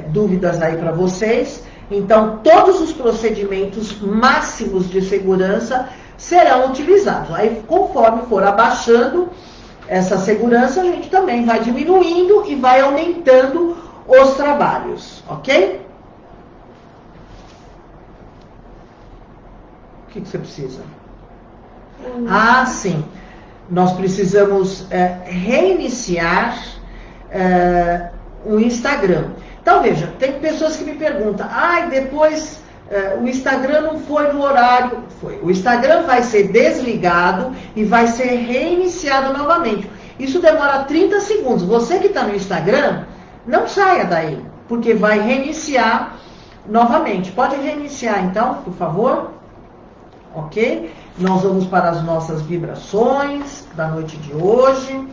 dúvidas aí para vocês. Então, todos os procedimentos máximos de segurança serão utilizados. Aí, conforme for abaixando essa segurança, a gente também vai diminuindo e vai aumentando os trabalhos, ok? O que você precisa? Ah, sim. Nós precisamos reiniciar o Instagram. Então, veja, tem pessoas que me perguntam, depois o Instagram não foi no horário. Foi. O Instagram vai ser desligado e vai ser reiniciado novamente. Isso demora 30 segundos. Você que está no Instagram, não saia daí, porque vai reiniciar novamente. Pode reiniciar, então, por favor? Ok? Nós vamos para as nossas vibrações da noite de hoje.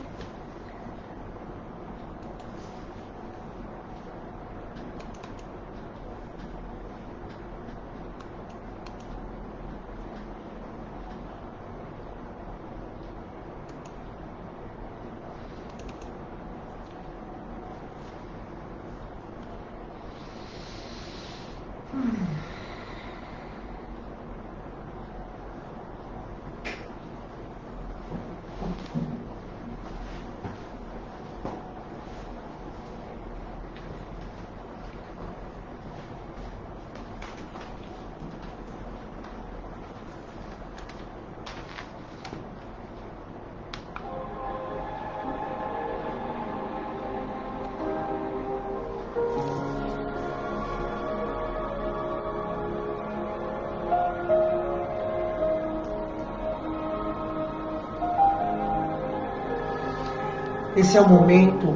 Esse é um momento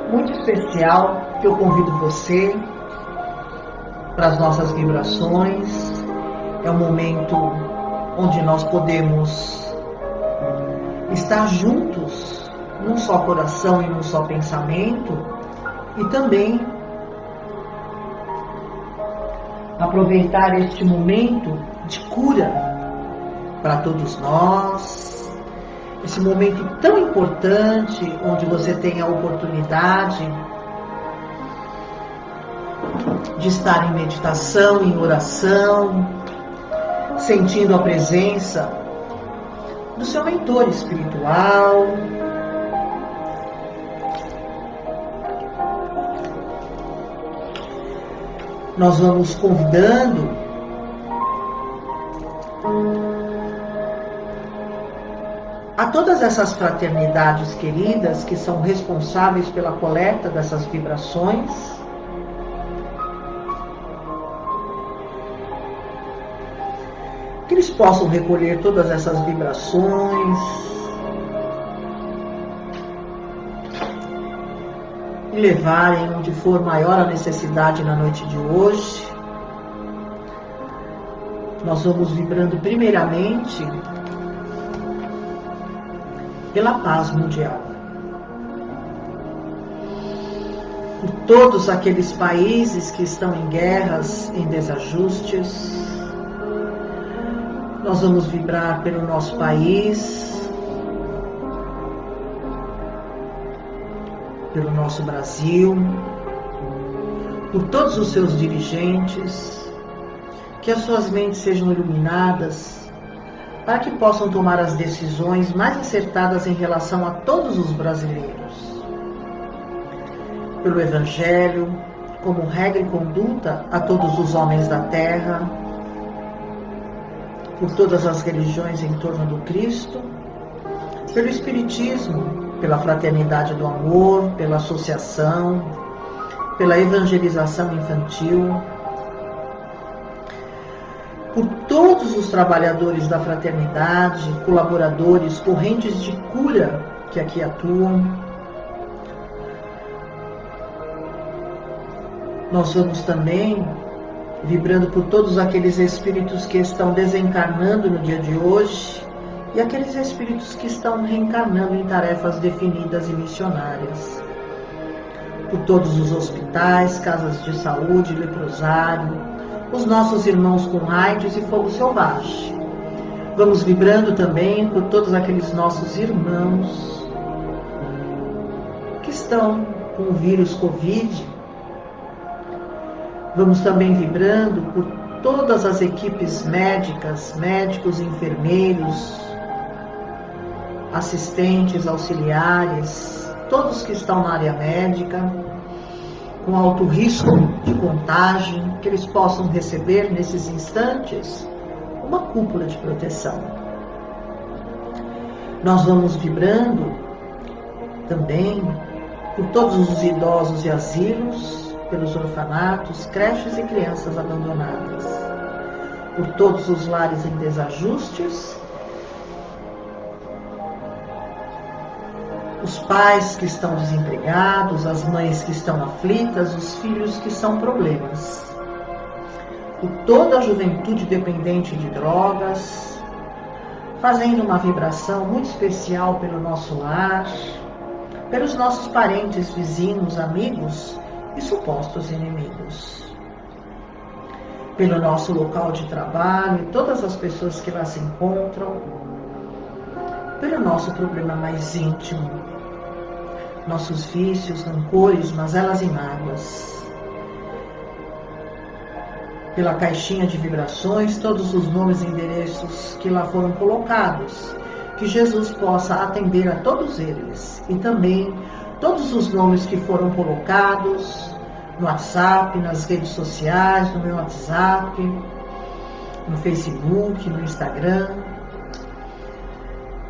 muito especial que eu convido você para as nossas vibrações. É um momento onde nós podemos estar juntos num só coração e num só pensamento, e também aproveitar este momento de cura para todos nós. Esse momento tão importante, onde você tem a oportunidade de estar em meditação, em oração, sentindo a presença do seu mentor espiritual. Nós vamos convidando a todas essas fraternidades queridas que são responsáveis pela coleta dessas vibrações, que eles possam recolher todas essas vibrações e levarem onde for maior a necessidade na noite de hoje. Nós vamos vibrando primeiramente pela paz mundial. por todos aqueles países que estão em guerras, em desajustes. Nós vamos vibrar pelo nosso país, pelo nosso Brasil, por todos os seus dirigentes, que as suas mentes sejam iluminadas, para que possam tomar as decisões mais acertadas em relação a todos os brasileiros. Pelo Evangelho, como regra e conduta a todos os homens da terra, por todas as religiões em torno do Cristo, pelo Espiritismo, pela fraternidade do amor, pela associação, pela evangelização infantil, por todos os trabalhadores da fraternidade, colaboradores, correntes de cura que aqui atuam. Nós vamos também vibrando por todos aqueles espíritos que estão desencarnando no dia de hoje e aqueles espíritos que estão reencarnando em tarefas definidas e missionárias. Por todos os hospitais, casas de saúde, leprosário, os nossos irmãos com AIDS e fogo selvagem. Vamos vibrando também por todos aqueles nossos irmãos que estão com o vírus Covid. Vamos também vibrando por todas as equipes médicas, médicos, enfermeiros, assistentes, auxiliares, todos que estão na área médica, com alto risco de contágio, que eles possam receber nesses instantes uma cúpula de proteção. Nós vamos vibrando também por todos os idosos e asilos, pelos orfanatos, creches e crianças abandonadas, por todos os lares em desajustes, os pais que estão desempregados, as mães que estão aflitas, os filhos que são problemas, por toda a juventude dependente de drogas, fazendo uma vibração muito especial pelo nosso lar, pelos nossos parentes, vizinhos, amigos e supostos inimigos, pelo nosso local de trabalho e todas as pessoas que lá se encontram, pelo nosso problema mais íntimo, nossos vícios, rancores, mazelas e mágoas, pela caixinha de vibrações, todos os nomes e endereços que lá foram colocados, que Jesus possa atender a todos eles, e também todos os nomes que foram colocados no WhatsApp, nas redes sociais, no meu WhatsApp, no Facebook, no Instagram,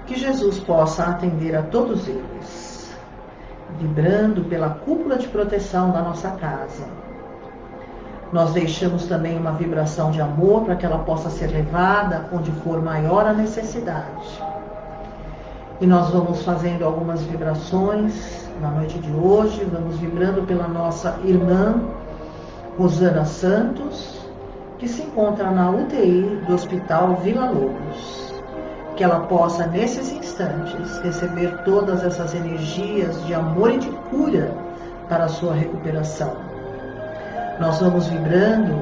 que Jesus possa atender a todos eles, vibrando pela cúpula de proteção da nossa casa. Nós deixamos também uma vibração de amor para que ela possa ser levada onde for maior a necessidade. E nós vamos fazendo algumas vibrações na noite de hoje, vamos vibrando pela nossa irmã Rosana Santos, que se encontra na UTI do Hospital Vila Lobos. Que ela possa, nesses instantes, receber todas essas energias de amor e de cura para a sua recuperação. Nós vamos vibrando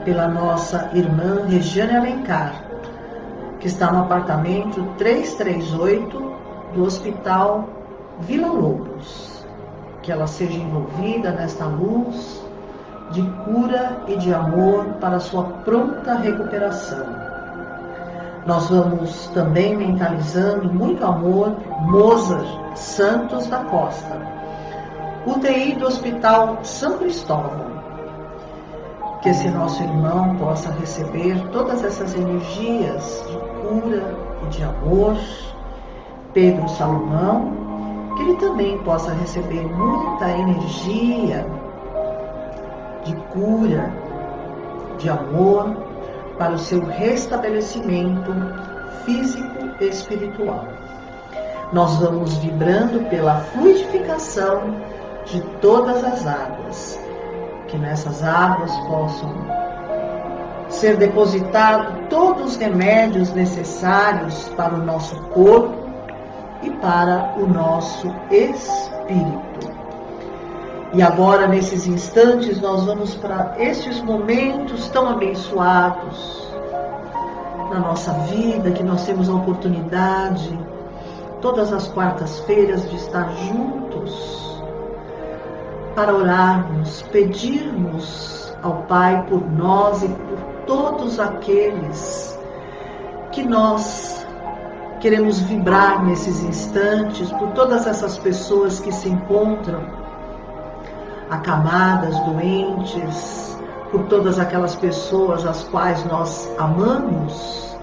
pela nossa irmã Regiane Alencar, que está no apartamento 338 do Hospital Vila Lobos. Que ela seja envolvida nesta luz de cura e de amor para a sua pronta recuperação. Nós vamos também mentalizando muito amor Mozart Santos da Costa, UTI do Hospital São Cristóvão. Que esse nosso irmão possa receber todas essas energias de cura e de amor. Pedro Salomão, que ele também possa receber muita energia de cura, de amor, para o seu restabelecimento físico e espiritual. Nós vamos vibrando pela fluidificação de todas as águas, que nessas águas possam ser depositados todos os remédios necessários para o nosso corpo e para o nosso espírito. E agora, nesses instantes, nós vamos para estes momentos tão abençoados na nossa vida, que nós temos a oportunidade, todas as quartas-feiras, de estar juntos para orarmos, pedirmos ao Pai por nós e por todos aqueles que nós queremos vibrar nesses instantes, por todas essas pessoas que se encontram acamadas, doentes, por todas aquelas pessoas as quais nós amamos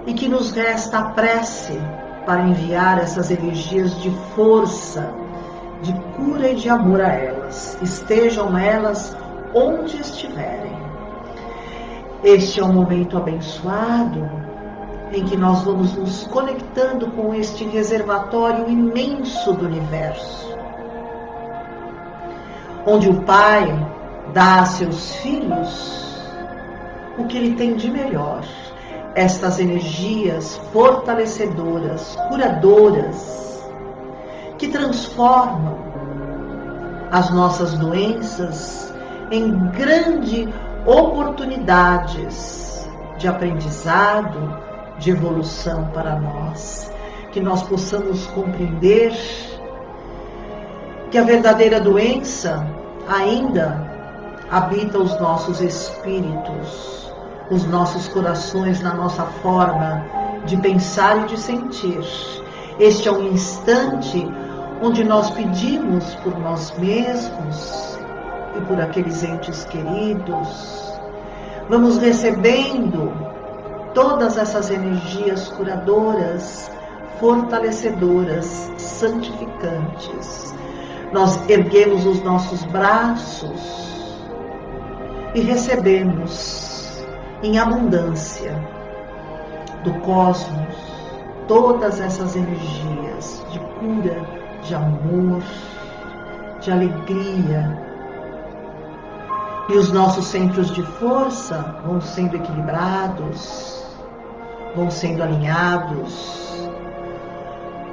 e que nos resta a prece para enviar essas energias de força, de cura e de amor a elas, estejam elas onde estiverem. Este é um momento abençoado em que nós vamos nos conectando com este reservatório imenso do universo, onde o Pai dá a seus filhos o que Ele tem de melhor, estas energias fortalecedoras, curadoras, que transformam as nossas doenças em grandes oportunidades de aprendizado, de evolução para nós, que nós possamos compreender que a verdadeira doença ainda habita os nossos espíritos, os nossos corações, na nossa forma de pensar e de sentir. Este é um instante onde nós pedimos por nós mesmos e por aqueles entes queridos. Vamos recebendo todas essas energias curadoras, fortalecedoras, santificantes. Nós erguemos os nossos braços e recebemos em abundância do cosmos todas essas energias de cura, de amor, de alegria. E os nossos centros de força vão sendo equilibrados, vão sendo alinhados.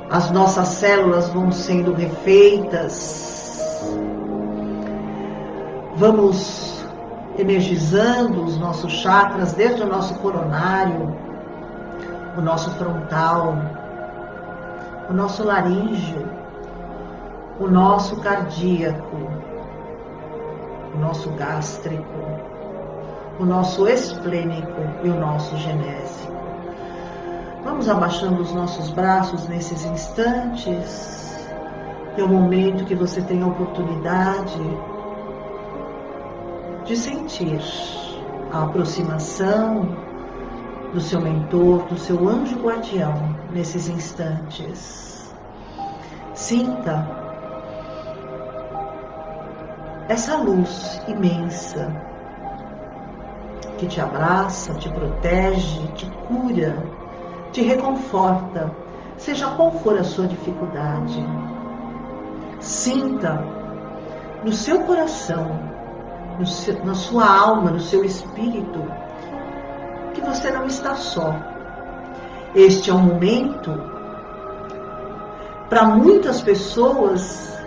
As nossas células vão sendo refeitas. Vamos energizando os nossos chakras, desde o nosso coronário, o nosso frontal, o nosso laríngeo, o nosso cardíaco, o nosso gástrico, o nosso esplênico e o nosso genésico. Vamos abaixando os nossos braços nesses instantes. É o momento que você tem a oportunidade de sentir a aproximação do seu mentor, do seu anjo guardião nesses instantes. Sinta essa luz imensa que te abraça, te protege, te cura, te reconforta, seja qual for a sua dificuldade. Sinta no seu coração, na sua alma, no seu espírito, que você não está só. Este é um momento, para muitas pessoas,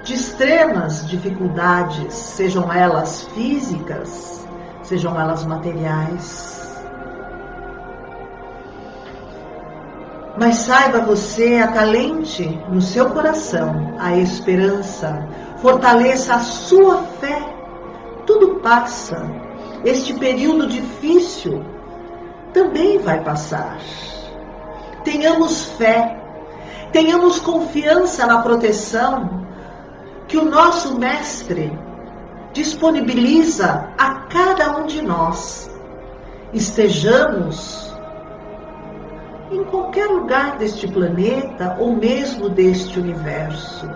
de extremas dificuldades, sejam elas físicas, sejam elas materiais. Mas saiba você, acalente no seu coração a esperança, fortaleça a sua fé. Tudo passa. Este período difícil também vai passar. Tenhamos fé, tenhamos confiança na proteção que o nosso Mestre disponibiliza a cada um de nós. Estejamos em qualquer lugar deste planeta ou mesmo deste universo,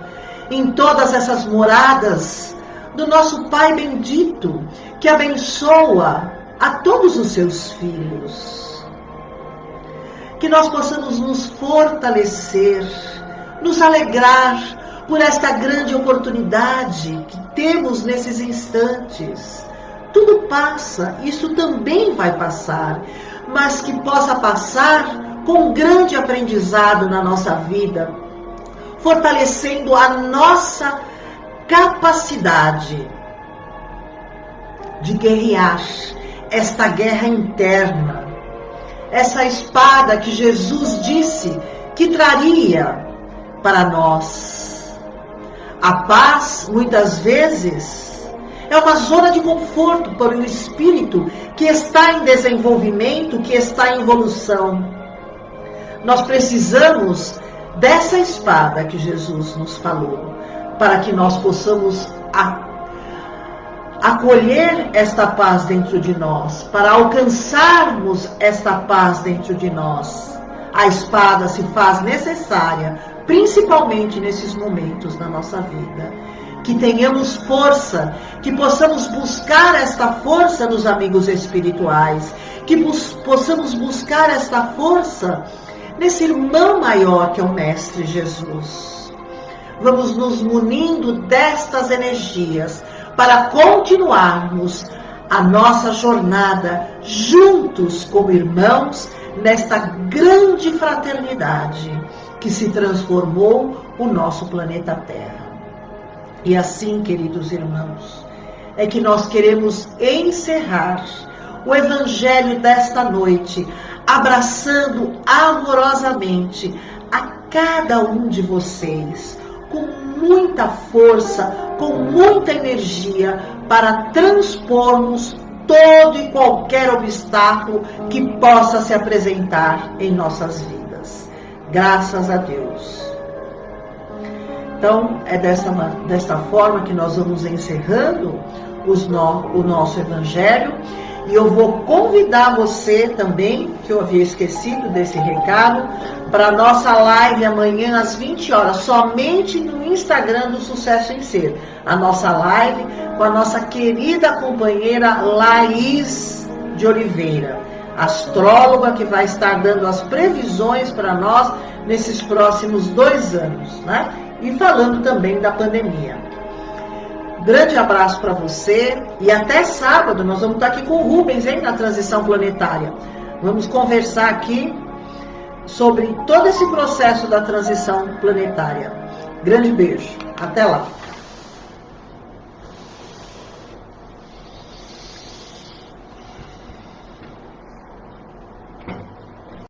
em todas essas moradas do nosso Pai bendito, que abençoa a todos os seus filhos. Que nós possamos nos fortalecer, nos alegrar por esta grande oportunidade que temos nesses instantes. Tudo passa, isso também vai passar, mas que possa passar com um grande aprendizado na nossa vida, fortalecendo a nossa capacidade de guerrear esta guerra interna, essa espada que Jesus disse que traria para nós. A paz, muitas vezes, é uma zona de conforto para o espírito que está em desenvolvimento, que está em evolução. Nós precisamos dessa espada que Jesus nos falou, para que nós possamos acolher esta paz dentro de nós, para alcançarmos esta paz dentro de nós. A espada se faz necessária, principalmente nesses momentos da nossa vida. Que tenhamos força, que possamos buscar esta força nos amigos espirituais, que possamos buscar esta força nesse irmão maior que é o Mestre Jesus. Vamos nos munindo destas energias para continuarmos a nossa jornada juntos como irmãos nesta grande fraternidade que se transformou o nosso planeta Terra. E assim, queridos irmãos, é que nós queremos encerrar o Evangelho desta noite, abraçando amorosamente a cada um de vocês, com muita força, com muita energia, para transpormos todo e qualquer obstáculo que possa se apresentar em nossas vidas. Graças a Deus. Então, é desta forma que nós vamos encerrando o nosso Evangelho. E eu vou convidar você também, que eu havia esquecido desse recado, para a nossa live amanhã às 20 horas, somente no Instagram do Sucesso em Ser. A nossa live com a nossa querida companheira Laís de Oliveira, astróloga que vai estar dando as previsões para nós nesses próximos 2 anos, né? E falando também da pandemia. Grande abraço para você e até sábado nós vamos estar aqui com o Rubens, hein, na Transição Planetária. Vamos conversar aqui sobre todo esse processo da transição planetária. Grande beijo. Até lá.